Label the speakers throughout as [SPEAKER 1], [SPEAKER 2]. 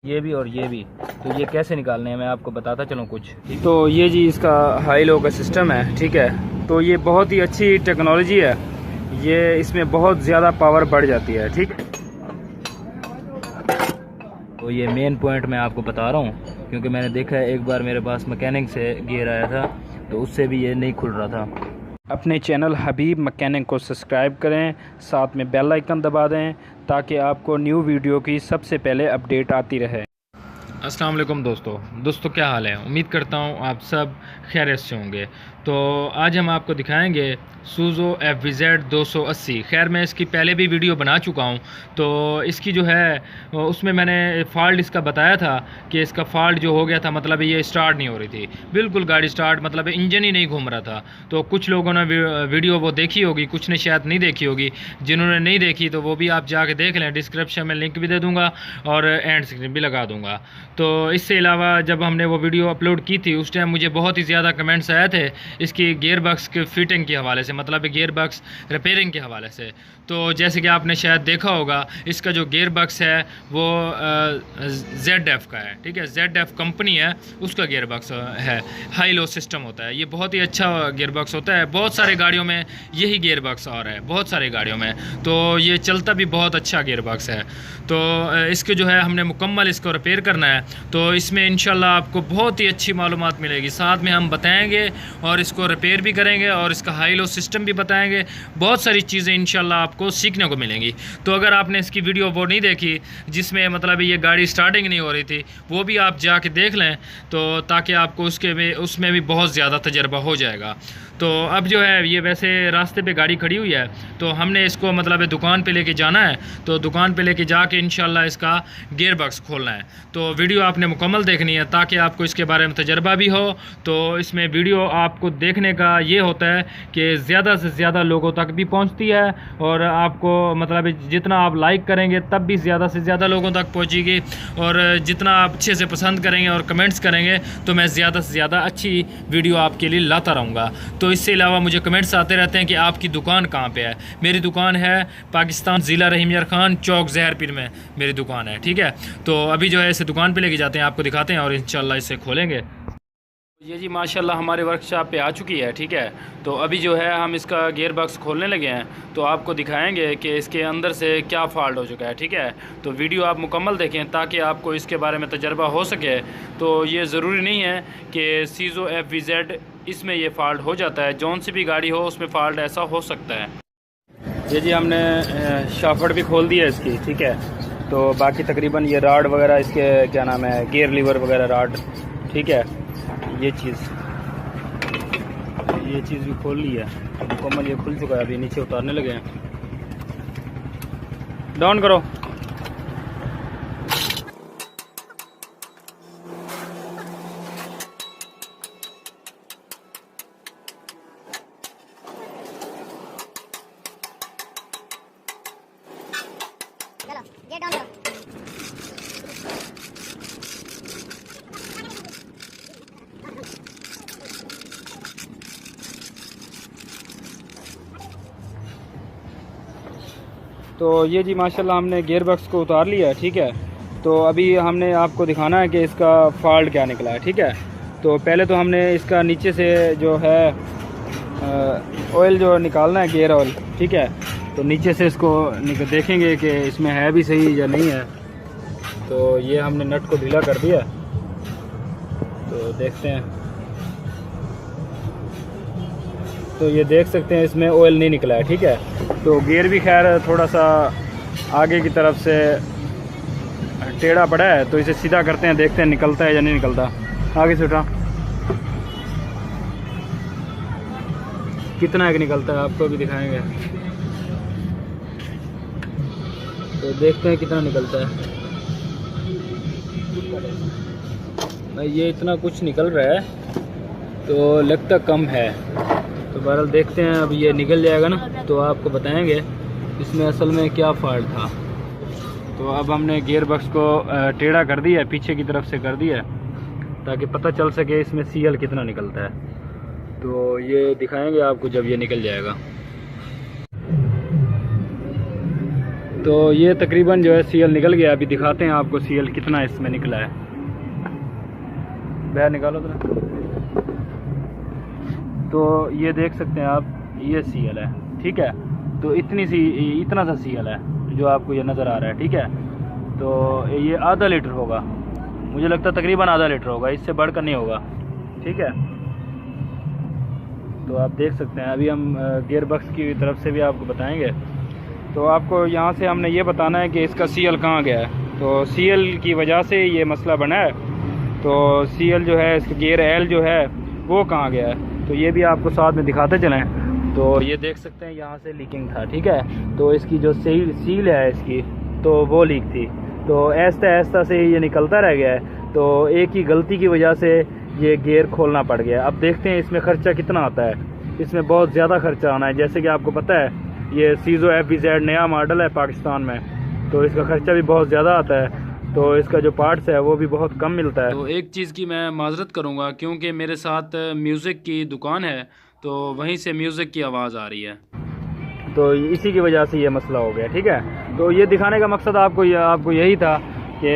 [SPEAKER 1] ये भी और ये भी। तो ये कैसे निकालने हैं मैं आपको बताता चलूँ कुछ। तो ये जी इसका हाई लो का सिस्टम है, ठीक है। तो ये बहुत ही अच्छी टेक्नोलॉजी है, ये इसमें बहुत ज़्यादा पावर बढ़ जाती है, ठीक है। तो ये मेन पॉइंट मैं आपको बता रहा हूँ, क्योंकि मैंने देखा है एक बार मेरे पास मैकेनिक से गियर आया था तो उससे भी ये नहीं खुल रहा था। अपने चैनल हबीब मैकेनिक को सब्सक्राइब करें, साथ में बेल आइकन दबा दें ताकि आपको न्यू वीडियो की सबसे पहले अपडेट आती रहे। अस्सलाम वालेकुम दोस्तों क्या हाल है। उम्मीद करता हूँ आप सब खैरियत से होंगे। तो आज हम आपको दिखाएंगे सूज़ो FVZ 280। खैर मैं इसकी पहले भी वीडियो बना चुका हूँ, तो इसकी जो है उसमें मैंने फ़ॉल्ट इसका बताया था कि इसका फ़ॉल्ट जो हो गया था, मतलब ये स्टार्ट नहीं हो रही थी बिल्कुल गाड़ी स्टार्ट, मतलब इंजन ही नहीं घूम रहा था। तो कुछ लोगों ने वीडियो वो देखी होगी, कुछ ने शायद नहीं देखी होगी। जिन्होंने नहीं देखी तो वो भी आप जाके देख लें, डिस्क्रिप्शन में लिंक भी दे दूँगा और एंड स्क्रीन भी लगा दूँगा। तो इससे अलावा जब हमने वो वीडियो अपलोड की थी उस टाइम मुझे बहुत ही ज़्यादा कमेंट्स आए थे इसकी गियर बॉक्स के फिटिंग के हवाले से, मतलब गियर बॉक्स रिपेयरिंग के हवाले से। तो जैसे कि आपने शायद देखा होगा इसका जो गियर बॉक्स है वो ZF का है, ठीक है। ZF कंपनी है, उसका गियर बॉक्स है, हाई लो सिस्टम होता है। ये बहुत ही अच्छा गियर बॉक्स होता है, बहुत सारे गाड़ियों में यही गियर बॉक्स आ रहा है, बहुत सारे गाड़ियों में। तो ये चलता भी बहुत अच्छा गियर बॉक्स है। तो इसके जो है हमने मुकम्मल इसको रिपेयर करना है, तो इसमें इंशाल्लाह आपको बहुत ही अच्छी मालूमात मिलेगी। साथ में हम बताएंगे और इसको रिपेयर भी करेंगे और इसका हाई लो सिस्टम भी बताएंगे। बहुत सारी चीज़ें इंशाल्लाह आपको सीखने को मिलेंगी। तो अगर आपने इसकी वीडियो वो नहीं देखी जिसमें मतलब ये गाड़ी स्टार्टिंग नहीं हो रही थी, वो भी आप जाके देख लें, तो ताकि आपको उसमें भी बहुत ज़्यादा तजर्बा हो जाएगा। तो अब जो है ये वैसे रास्ते पे गाड़ी खड़ी हुई है, तो हमने इसको मतलब दुकान पे लेके जाना है। तो दुकान पे लेके जाके इंशाल्लाह इसका गियर बॉक्स खोलना है। तो वीडियो आपने मुकम्मल देखनी है ताकि आपको इसके बारे में तजर्बा भी हो। तो इसमें वीडियो आपको देखने का ये होता है कि ज़्यादा से ज़्यादा लोगों तक भी पहुँचती है, और आपको मतलब जितना आप लाइक करेंगे तब भी ज़्यादा से ज़्यादा लोगों तक पहुँचेगी, और जितना आप अच्छे से पसंद करेंगे और कमेंट्स करेंगे तो मैं ज़्यादा से ज़्यादा अच्छी वीडियो आपके लिए लाता रहूँगा। तो इससे अलावा मुझे कमेंट्स आते रहते हैं कि आपकी दुकान कहाँ पे है। मेरी दुकान है पाकिस्तान, ज़िला रहीम यार खान चौक, ज़हरपीर में मेरी दुकान है, ठीक है। तो अभी जो है इसे दुकान पे लेके जाते हैं, आपको दिखाते हैं और इंशाल्लाह इसे खोलेंगे। ये जी माशाल्लाह हमारे वर्कशॉप पे आ चुकी है, ठीक है। तो अभी जो है हम इसका गियर बॉक्स खोलने लगे हैं, तो आपको दिखाएंगे कि इसके अंदर से क्या फ़ॉल्ट हो चुका है, ठीक है। तो वीडियो आप मुकम्मल देखें ताकि आपको इसके बारे में तजर्बा हो सके। तो ये ज़रूरी नहीं है कि सूज़ो FVZ इसमें ये फ़ॉल्ट हो जाता है, जौन सी भी गाड़ी हो उसमें फ़ॉल्ट ऐसा हो सकता है। ये जी हमने शाफट भी खोल दिया इसकी, ठीक है। तो बाकी तकरीबन ये राड वगैरह इसके क्या नाम है, गियर लीवर वगैरह राड, ठीक है। ये चीज़ भी खोल ली है मुकम्मल, ये खुल चुका है। अभी नीचे उतारने लगे हैं, डाउन करो।
[SPEAKER 2] चलो ये डाउन करो।
[SPEAKER 1] तो ये जी माशाल्लाह हमने गियर बॉक्स को उतार लिया, ठीक है। तो अभी हमने आपको दिखाना है कि इसका फॉल्ट क्या निकला है, ठीक है। तो पहले तो हमने इसका नीचे से जो है ऑयल जो निकालना है, गियर ऑयल, ठीक है। तो नीचे से इसको देखेंगे कि इसमें है भी सही या नहीं है। तो ये हमने नट को ढीला कर दिया, तो देखते हैं। तो ये देख सकते हैं इसमें ऑयल नहीं निकला है, ठीक है। तो गियर भी खैर थोड़ा सा आगे की तरफ से टेढ़ा पड़ा है, तो इसे सीधा करते हैं, देखते हैं निकलता है या नहीं निकलता। आगे से उठा, कितना एक निकलता है आपको भी दिखाएंगे। तो देखते हैं कितना निकलता है। भाई ये इतना कुछ निकल रहा है, तो लगता कम है। तो बहरहाल देखते हैं, अब ये निकल जाएगा ना तो आपको बताएंगे इसमें असल में क्या फॉल्ट था। तो अब हमने गियर बॉक्स को टेढ़ा कर दिया, पीछे की तरफ से कर दिया, ताकि पता चल सके इसमें CL कितना निकलता है। तो ये दिखाएंगे आपको जब ये निकल जाएगा। तो ये तकरीबन जो है सीएल निकल गया। अभी दिखाते हैं आपको सीएल कितना इसमें निकला है। बाहर निकालो तो ये देख सकते हैं आप, ये सीएल है, ठीक है। तो इतना सा सीएल है जो आपको ये नज़र आ रहा है, ठीक है। तो ये आधा लीटर होगा, मुझे लगता है तकरीबन आधा लीटर होगा, इससे बढ़कर नहीं होगा, ठीक है। तो आप देख सकते हैं। अभी हम गियर बॉक्स की तरफ से भी आपको बताएंगे। तो आपको यहाँ से हमने ये बताना है कि इसका सीएल कहाँ गया है। तो सीएल की वजह से ये मसला बना है। तो सीएल जो है, इसका गियर एल जो है वो कहाँ गया है, तो ये भी आपको साथ में दिखाते चलें। तो ये देख सकते हैं यहाँ से लीकिंग था, ठीक है। तो इसकी जो सील है इसकी, तो वो लीक थी। तो ऐसा ऐसा से ये निकलता रह गया है। तो एक ही गलती की वजह से ये गियर खोलना पड़ गया। अब देखते हैं इसमें ख़र्चा कितना आता है। इसमें बहुत ज़्यादा खर्चा आना है। जैसे कि आपको पता है ये सीजो FBZ नया मॉडल है पाकिस्तान में, तो इसका ख़र्चा भी बहुत ज़्यादा आता है। तो इसका जो पार्ट्स है वो भी बहुत कम मिलता है। तो एक चीज़ की मैं माजरत करूँगा, क्योंकि मेरे साथ म्यूज़िक की दुकान है, तो वहीं से म्यूज़िक की आवाज़ आ रही है, तो इसी की वजह से ये मसला हो गया, ठीक है। तो ये दिखाने का मकसद आपको यही था कि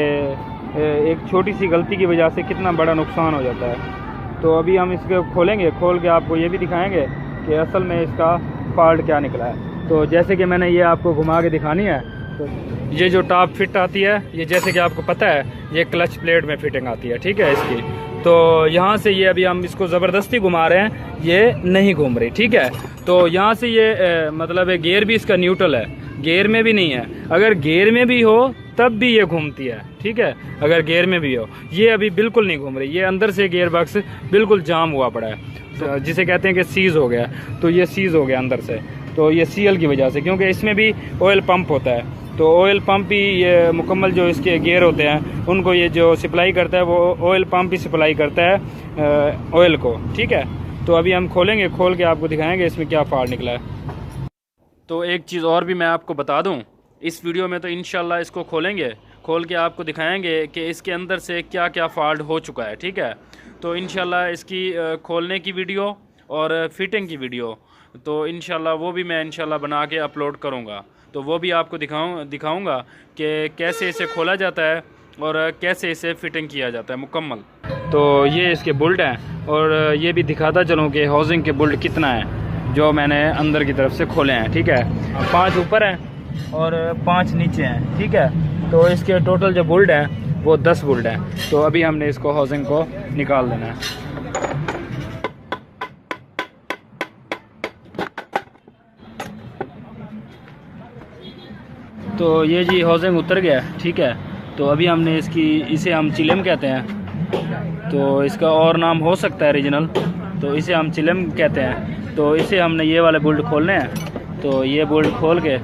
[SPEAKER 1] एक छोटी सी गलती की वजह से कितना बड़ा नुकसान हो जाता है। तो अभी हम इसको खोलेंगे, खोल के आपको ये भी दिखाएंगे कि असल में इसका फॉल्ट क्या निकला है। तो जैसे कि मैंने ये आपको घुमा के दिखानी है। तो ये जो टॉप फिट आती है, ये जैसे कि आपको पता है ये क्लच प्लेट में फिटिंग आती है, ठीक है इसकी। तो यहाँ से ये अभी हम इसको ज़बरदस्ती घुमा रहे हैं, ये नहीं घूम रही, ठीक है। तो यहाँ से ये मतलब गियर भी इसका न्यूट्रल है, गियर में भी नहीं है। अगर गियर में भी हो तब भी ये घूमती है, ठीक है। अगर गियर में भी हो, ये अभी बिल्कुल नहीं घूम रही। ये अंदर से गियर बॉक्स बिल्कुल जाम हुआ पड़ा है, तो जिसे कहते हैं कि सीज़ हो गया। तो ये सीज़ हो गया अंदर से, तो ये सीएल की वजह से, क्योंकि इसमें भी ऑयल पंप होता है। तो ऑयल पंप ही ये मुकम्मल जो इसके गियर होते हैं उनको ये जो सप्लाई करता है, वो ऑयल पंप ही सप्लाई करता है ऑयल को, ठीक है। तो अभी हम खोलेंगे, खोल के आपको दिखाएंगे इसमें क्या फॉल्ट निकला है। तो एक चीज़ और भी मैं आपको बता दूं, इस वीडियो में तो इंशाल्लाह इसको खोलेंगे, खोल के आपको दिखाएंगे कि इसके अंदर से क्या क्या फॉल्ट हो चुका है, ठीक है। तो इंशाल्लाह इसकी खोलने की वीडियो और फिटिंग की वीडियो, तो इंशाल्लाह वो भी मैं इंशाल्लाह बना के अपलोड करूँगा। तो वो भी आपको दिखाऊंगा कि कैसे इसे खोला जाता है और कैसे इसे फिटिंग किया जाता है मुकम्मल। तो ये इसके बोल्ट हैं, और ये भी दिखाता चलूँ कि हाउसिंग के बोल्ट कितना है जो मैंने अंदर की तरफ से खोले हैं, ठीक है। 5 ऊपर हैं और 5 नीचे हैं, ठीक है। तो इसके टोटल जो बोल्ट हैं वो 10 बोल्ट हैं। तो अभी हमने इसको हाउसिंग को निकाल देना है। तो ये जी हाउसिंग उतर गया, ठीक है। तो अभी हमने इसे हम चिलम कहते हैं, तो इसका और नाम हो सकता है रीजनल, तो इसे हम चिलम कहते हैं। तो इसे हमने ये वाले बोल्ट खोलने हैं। तो ये बोल्ट खोल के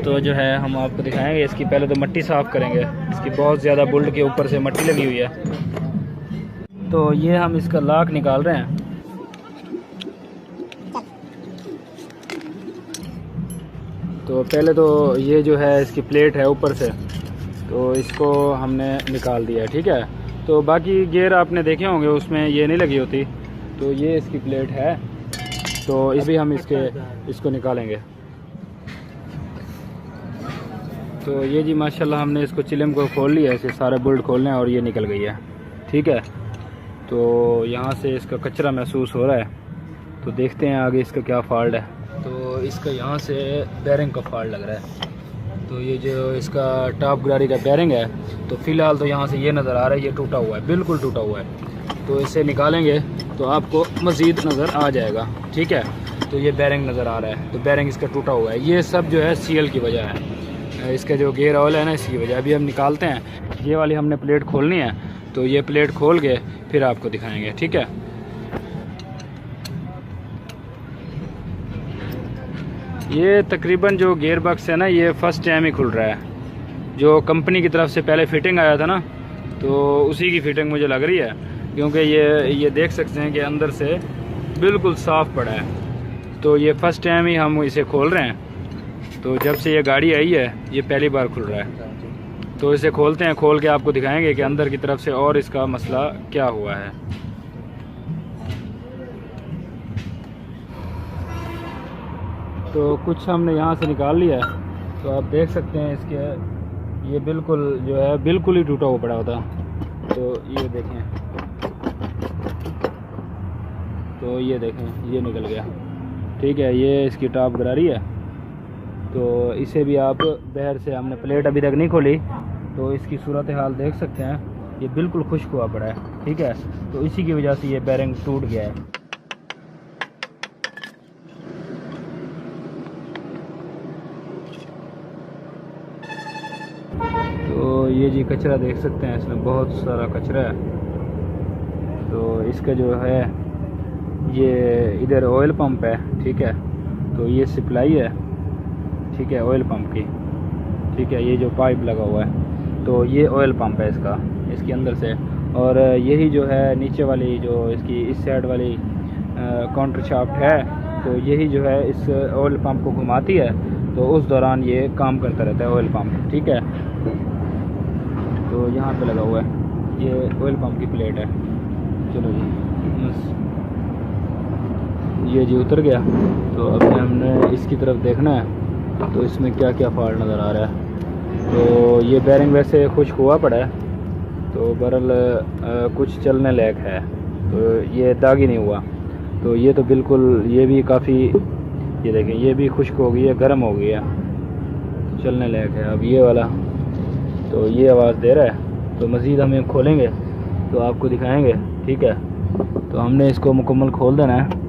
[SPEAKER 1] तो जो है हम आपको दिखाएंगे। इसकी पहले तो मट्टी साफ़ करेंगे, इसकी बहुत ज़्यादा बोल्ट के ऊपर से मट्टी लगी हुई है। तो ये हम इसका लॉक निकाल रहे हैं। तो पहले तो ये जो है इसकी प्लेट है ऊपर से, तो इसको हमने निकाल दिया, ठीक है। तो बाकी गियर आपने देखे होंगे उसमें ये नहीं लगी होती। तो ये इसकी प्लेट है, तो इस भी हम इसको निकालेंगे। तो ये जी माशाल्लाह हमने इसको चिलम को खोल लिया, इसे सारे बोल्ट खोलने हैं और ये निकल गई है, ठीक है। तो यहाँ से इसका कचरा महसूस हो रहा है, तो देखते हैं आगे इसका क्या फॉल्ट है। तो इसका यहाँ से बेरिंग का फॉल्ट लग रहा है। तो ये जो इसका टॉप गाड़ी का बेरिंग है, तो फ़िलहाल तो यहाँ से ये नज़र आ रहा है ये टूटा हुआ है, बिल्कुल टूटा हुआ है। तो इसे निकालेंगे तो आपको मज़ीद नज़र आ जाएगा, ठीक है। तो ये बेरिंग नज़र आ रहा है, तो बेरिंग इसका टूटा हुआ है। ये सब जो है सीएल की वजह है, इसका जो गियर ऑयल है ना, इसकी वजह। अभी हम निकालते हैं, ये वाली हमने प्लेट खोलनी है। तो ये प्लेट खोल के फिर आपको दिखाएँगे, ठीक है। ये तकरीबन जो गियर बॉक्स है ना, ये फ़र्स्ट टाइम ही खुल रहा है। जो कंपनी की तरफ से पहले फ़िटिंग आया था ना, तो उसी की फ़िटिंग मुझे लग रही है, क्योंकि ये देख सकते हैं कि अंदर से बिल्कुल साफ़ पड़ा है। तो ये फ़र्स्ट टाइम ही हम इसे खोल रहे हैं। तो जब से ये गाड़ी आई है ये पहली बार खुल रहा है। तो इसे खोलते हैं, खोल के आपको दिखाएंगे कि अंदर की तरफ से और इसका मसला क्या हुआ है। तो कुछ हमने यहाँ से निकाल लिया है। तो आप देख सकते हैं इसके ये बिल्कुल जो है बिल्कुल ही टूटा हुआ पड़ा होता। तो ये देखें, तो ये देखें ये निकल गया। ठीक है, ये इसकी टॉप गरारी है। तो इसे भी आप बाहर से, हमने प्लेट अभी तक नहीं खोली, तो इसकी सूरत हाल देख सकते हैं, ये बिल्कुल खुश्क हुआ पड़ा है। ठीक है, तो इसी की वजह से ये बेरिंग टूट गया है। तो ये जी कचरा देख सकते हैं, इसमें बहुत सारा कचरा है। तो इसका जो है ये इधर ऑयल पंप है। ठीक है, तो ये सप्लाई है। ठीक है, ऑयल पंप की। ठीक है, ये जो पाइप लगा हुआ है तो ये ऑयल पंप है इसका, इसके अंदर से। और यही जो है नीचे वाली जो इसकी इस साइड वाली काउंटर शाफ्ट है, तो यही जो है इस ऑयल पंप को घुमाती है। तो उस दौरान ये काम करता रहता है ऑयल पंप। ठीक है, तो यहाँ पे लगा हुआ है, ये ऑयल पंप की प्लेट है। चलो जी, बस ये जी उतर गया। तो अभी हमने इसकी तरफ देखना है, तो इसमें क्या क्या फॉल्ट नज़र आ रहा है। तो ये बेरिंग वैसे खुश्क हुआ पड़ा है, तो बहरहाल कुछ चलने लायक है, तो ये दाग ही नहीं हुआ। तो ये तो बिल्कुल, ये भी काफ़ी, ये देखें ये भी खुश्क हो गई है, गर्म हो गई है, तो चलने लायक है। अब ये वाला, तो ये आवाज़ दे रहा है। तो मज़ीद हम खोलेंगे तो आपको दिखाएंगे। ठीक है, तो हमने इसको मुकम्मल खोल देना है।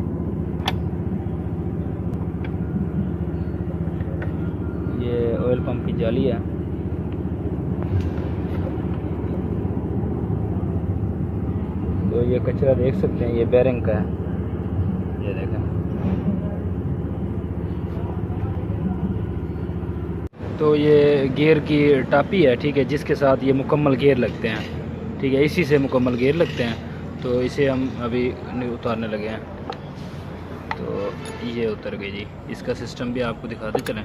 [SPEAKER 1] ये ऑयल पंप की जाली है। तो ये कचरा देख सकते हैं, ये बेरिंग का है, ये देखें। तो ये गियर की टापी है। ठीक है, जिसके साथ ये मुकम्मल गियर लगते हैं। ठीक है, इसी से मुकम्मल गियर लगते हैं। तो इसे हम अभी उतारने लगे हैं। तो ये उतर गई जी। इसका सिस्टम भी आपको दिखाते चलें।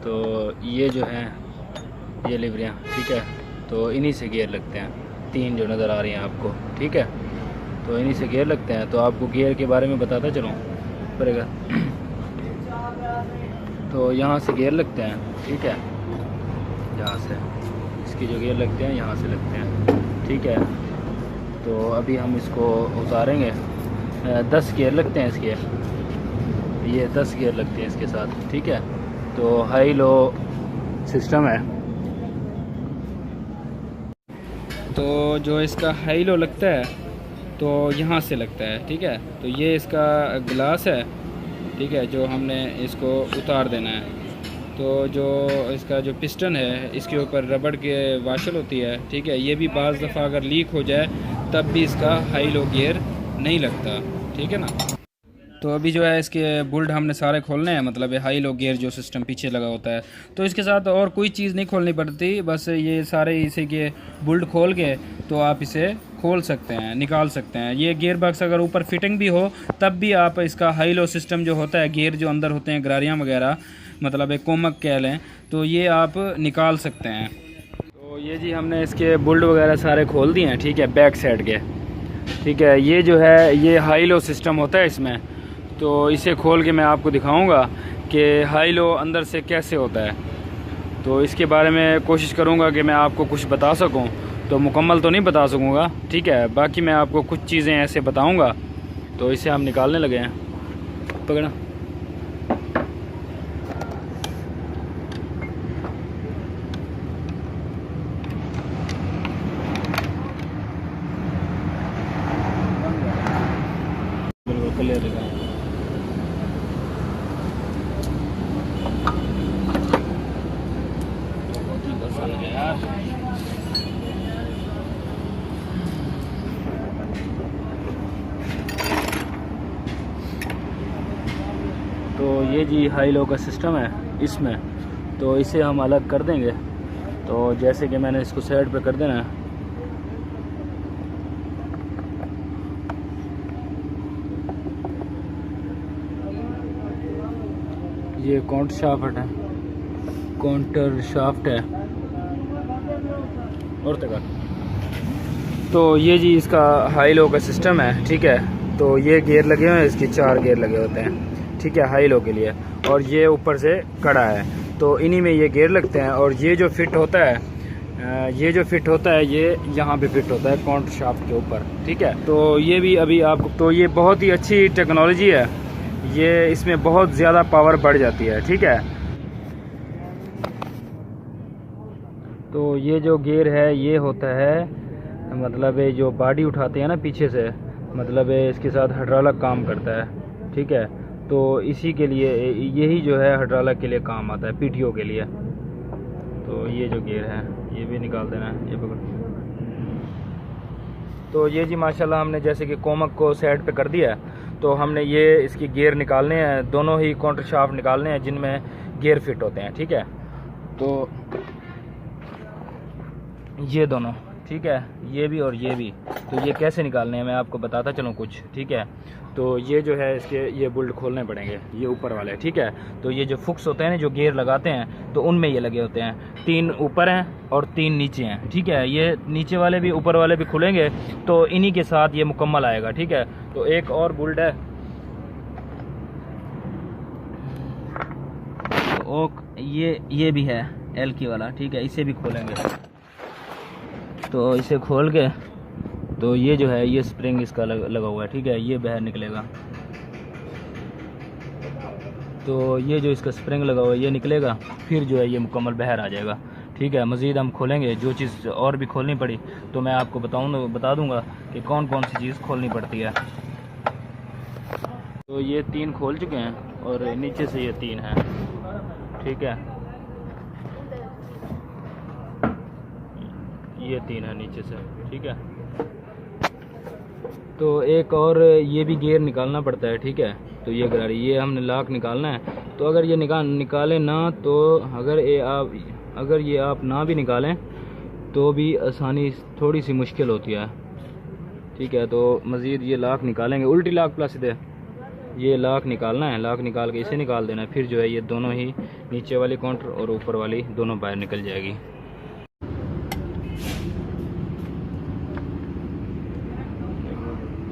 [SPEAKER 1] तो ये जो है ये लिवरियाँ, ठीक है, तो इन्हीं से गियर लगते हैं। 3 जो नज़र आ रही हैं आपको। ठीक है, तो इन्हीं से गियर लगते हैं। तो आपको गियर के बारे में बताता चलूँ पड़ेगा। तो यहाँ से गियर लगते हैं। ठीक है, यहाँ से इसकी जो गियर लगते हैं यहाँ से लगते हैं। ठीक है, तो अभी हम इसको उतारेंगे। 10 गियर लगते हैं इसके, ये 10 गियर लगते हैं इसके साथ। ठीक है, तो हाई लो सिस्टम है। तो जो इसका हाई लो लगता है तो यहाँ से लगता है। ठीक है, तो ये इसका ग्लास है। ठीक है, जो हमने इसको उतार देना है। तो जो इसका जो पिस्टन है, इसके ऊपर रबड़ के वाशर होती है। ठीक है, ये भी बाज़ दफ़ा अगर लीक हो जाए तब भी इसका हाई लो गियर नहीं लगता। ठीक है ना। तो अभी जो है इसके बुल्ड हमने सारे खोलने हैं, मतलब हाई लो गियर जो सिस्टम पीछे लगा होता है। तो इसके साथ और कोई चीज़ नहीं खोलनी पड़ती, बस ये सारे इसे के बुल्ड खोल के तो आप इसे खोल सकते हैं, निकाल सकते हैं। ये गियर बॉक्स अगर ऊपर फिटिंग भी हो तब भी आप इसका हाई लो सिस्टम जो होता है, गियर जो अंदर होते हैं गरारियाँ वगैरह, मतलब एक कोमक कह लें, तो ये आप निकाल सकते हैं। तो ये जी हमने इसके बुल्ड वगैरह सारे खोल दिए हैं। ठीक है, बैक साइड के। ठीक है, ये जो है ये हाई लो सिस्टम होता है इसमें। तो इसे खोल के मैं आपको दिखाऊंगा कि हाई लो अंदर से कैसे होता है। तो इसके बारे में कोशिश करूंगा कि मैं आपको कुछ बता सकूं, तो मुकम्मल तो नहीं बता सकूंगा। ठीक है, बाकी मैं आपको कुछ चीज़ें ऐसे बताऊंगा। तो इसे हम निकालने लगे हैं। पकड़ा। बिल्कुल क्लियर है। तो ये जी हाई लो का सिस्टम है इसमें। तो इसे हम अलग कर देंगे। तो जैसे कि मैंने इसको साइड पे कर देना है। ये काउंटर शाफ्ट है और तक। तो ये जी इसका हाई लो का सिस्टम है। ठीक है, तो ये गियर लगे हुए हैं, इसके 4 गियर लगे होते हैं। ठीक है, हाई लो के लिए। और ये ऊपर से कड़ा है। तो इन्हीं में ये गेयर लगते हैं। और ये जो फिट होता है ये यहाँ पे फिट होता है काउंटर शाफ्ट के ऊपर, ठीक है। तो ये भी अभी आपको, तो ये बहुत ही अच्छी टेक्नोलॉजी है, ये इसमें बहुत ज़्यादा पावर बढ़ जाती है, ठीक है। तो ये जो गियर है ये होता है, मतलब ये जो बॉडी उठाते हैं ना पीछे से, मतलब इसके साथ हाइड्रोलिक काम करता है, ठीक है। तो इसी के लिए यही जो है हाइड्रोलिक के लिए काम आता है, पीटीओ के लिए। तो ये जो गियर है ये भी निकाल देना है, ये पकड़। तो ये जी माशाल्लाह हमने जैसे कि कोमक को साइड पे कर दिया है, तो हमने ये इसकी गियर निकालने हैं, दोनों ही काउंटर शाफ्ट निकालने हैं जिनमें गियर फिट होते हैं, ठीक है। तो ये दोनों, ठीक है, ये भी और ये भी। तो ये कैसे निकालने हैं मैं आपको बताता चलूँ कुछ, ठीक है। तो ये जो है इसके ये बोल्ट खोलने पड़ेंगे, ये ऊपर वाले, ठीक है। तो ये जो फुक्स होते हैं ना जो गियर लगाते हैं, तो उनमें ये लगे होते हैं, 3 ऊपर हैं और 3 नीचे हैं, ठीक है। ये नीचे वाले भी ऊपर वाले भी खुलेंगे, तो इन्हीं के साथ ये मुकम्मल आएगा, ठीक है। तो एक और बोल्ट है, तो ये भी है एलकी वाला, ठीक है, इसे भी खोलेंगे। तो इसे खोल के, तो ये जो है ये स्प्रिंग इसका लगा हुआ है, ठीक है, ये बाहर निकलेगा। तो ये जो इसका स्प्रिंग लगा हुआ है ये निकलेगा, फिर जो है ये मुकम्मल बाहर आ जाएगा, ठीक है। मज़ीद हम खोलेंगे, जो चीज़ और भी खोलनी पड़ी तो मैं आपको बता दूंगा कि कौन कौन सी चीज़ खोलनी पड़ती है। तो ये 3 खोल चुके हैं और नीचे से ये 3 हैं, ठीक है। ये 3 है नीचे से, ठीक है। तो एक और ये भी गियर निकालना पड़ता है, ठीक है। तो ये गरारी, ये हमने लॉक निकालना है। तो अगर ये निकालें ना, तो अगर ये आप ना भी निकालें तो भी आसानी थोड़ी सी मुश्किल होती है, ठीक है। तो मज़ीद ये लॉक निकालेंगे, उल्टी लॉक प्लस दे, ये लॉक निकालना है, लॉक निकाल के इसे निकाल देना है, फिर जो है ये दोनों ही नीचे वाली काउंटर और ऊपर वाली दोनों बाहर निकल जाएगी।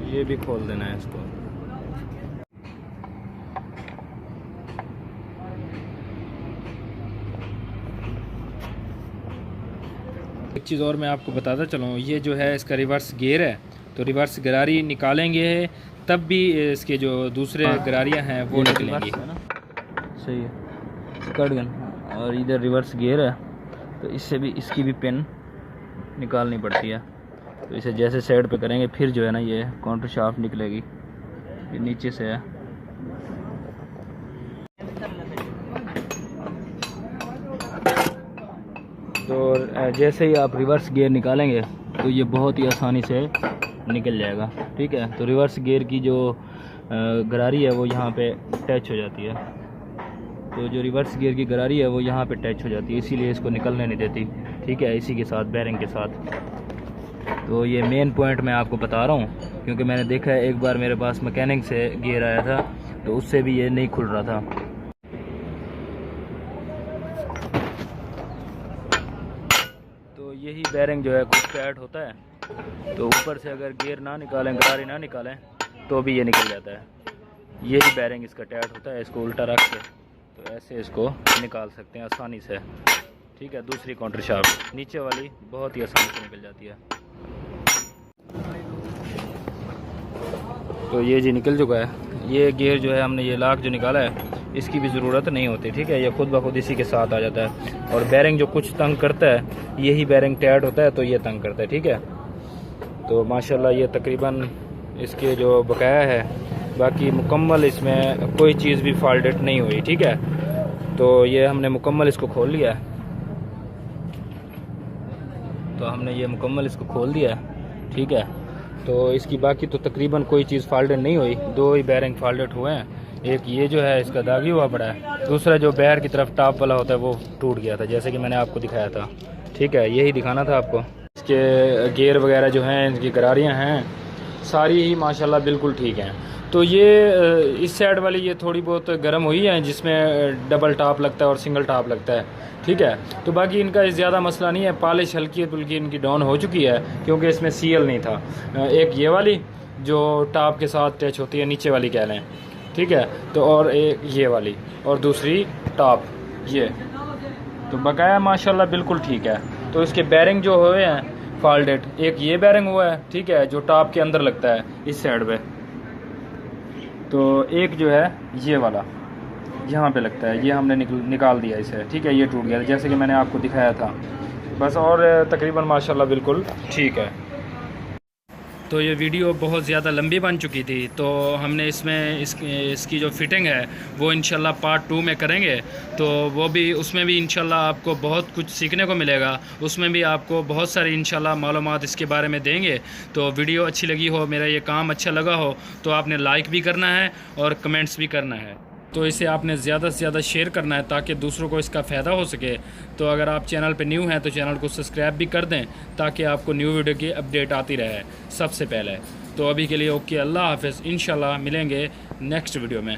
[SPEAKER 1] ये भी खोल देना है इसको। एक चीज़ और मैं आपको बताता चलूँ, ये जो है इसका रिवर्स गियर है। तो रिवर्स गरारी निकालेंगे तब भी इसके जो दूसरे गरारियाँ हैं वो निकलेंगी, है ना, सही है। कट गन, और इधर रिवर्स गियर है, तो इससे भी इसकी भी पिन निकालनी पड़ती है। तो इसे जैसे साइड पे करेंगे फिर जो है ना ये काउंटर शाफ्ट निकलेगी, ये नीचे से है। तो जैसे ही आप रिवर्स गियर निकालेंगे तो ये बहुत ही आसानी से निकल जाएगा, ठीक है। तो रिवर्स गियर की जो गरारी है वो यहाँ पे टच हो जाती है, तो जो रिवर्स गियर की गरारी है वो यहाँ पे टच हो जाती है, इसीलिए इसको निकलने नहीं देती, ठीक है, इसी के साथ बेरिंग के साथ। तो ये मेन पॉइंट मैं आपको बता रहा हूँ, क्योंकि मैंने देखा है एक बार मेरे पास मैकेनिक से गियर आया था, तो उससे भी ये नहीं खुल रहा था। तो यही बेरिंग जो है कुछ टाइट होता है, तो ऊपर से अगर गियर ना निकालें, गरारी ना निकालें, तो भी ये निकल जाता है। यही बेरिंग इसका टाइट होता है, इसको उल्टा रख के तो ऐसे इसको निकाल सकते हैं आसानी से, ठीक है। दूसरी काउंटर शाफ्ट नीचे वाली बहुत ही आसानी से निकल जाती है। तो ये जी निकल चुका है। ये गियर जो है हमने ये लॉक जो निकाला है इसकी भी ज़रूरत नहीं होती, ठीक है, ये खुद ब खुद इसी के साथ आ जाता है। और बेरिंग जो कुछ तंग करता है यही बेरिंग टाइट होता है, तो ये तंग करता है, ठीक है। तो माशाल्लाह ये तकरीबन इसके जो बकाया है, बाकी मुकम्मल इसमें कोई चीज़ भी फॉल्टेड नहीं हुई, ठीक है। तो ये हमने मुकम्मल इसको खोल लिया है, तो हमने ये मुकम्मल इसको खोल दिया है, ठीक है। तो इसकी बाकी तो तकरीबन कोई चीज़ फॉल्टेड नहीं हुई, 2 ही बेरिंग फॉल्टेड हुए हैं। एक ये जो है इसका दागी हुआ पड़ा है, दूसरा जो बैर की तरफ टॉप वाला होता है वो टूट गया था, जैसे कि मैंने आपको दिखाया था, ठीक है। यही दिखाना था आपको। इसके गियर वगैरह जो हैं, इनकी गरारियाँ हैं, सारी ही माशाल्लाह बिल्कुल ठीक हैं। तो ये इस साइड वाली ये थोड़ी बहुत गर्म हुई है, जिसमें डबल टॉप लगता है और सिंगल टॉप लगता है, ठीक है। तो बाकी इनका ज़्यादा मसला नहीं है, पॉलिश हल्की पुल्की इनकी डाउन हो चुकी है, क्योंकि इसमें सीएल नहीं था। एक ये वाली जो टॉप के साथ टच होती है, नीचे वाली कह लें, ठीक है। तो और एक ये वाली, और दूसरी टॉप ये, तो बकाया माशाल्लाह बिल्कुल ठीक है। तो इसके बैरिंग जो हुए हैं फॉल्डेड, एक ये बैरिंग हुआ है, ठीक है, जो टॉप के अंदर लगता है इस साइड पे, तो एक जो है ये वाला यहाँ पे लगता है, ये हमने निकाल दिया इसे, ठीक है, ये टूट गया जैसे कि मैंने आपको दिखाया था बस। और तकरीबन माशाल्लाह बिल्कुल ठीक है। तो ये वीडियो बहुत ज़्यादा लंबी बन चुकी थी, तो हमने इसमें इसकी जो फिटिंग है वो इंशाल्लाह पार्ट 2 में करेंगे। तो वो भी, उसमें भी इंशाल्लाह आपको बहुत कुछ सीखने को मिलेगा, उसमें भी आपको बहुत सारी इंशाल्लाह मालूमात इसके बारे में देंगे। तो वीडियो अच्छी लगी हो, मेरा ये काम अच्छा लगा हो, तो आपने लाइक भी करना है और कमेंट्स भी करना है। तो इसे आपने ज़्यादा से ज़्यादा शेयर करना है ताकि दूसरों को इसका फ़ायदा हो सके। तो अगर आप चैनल पे न्यू हैं तो चैनल को सब्सक्राइब भी कर दें ताकि आपको न्यू वीडियो की अपडेट आती रहे सबसे पहले। तो अभी के लिए ओके, अल्लाह हाफ़िज़, इंशाल्लाह मिलेंगे नेक्स्ट वीडियो में।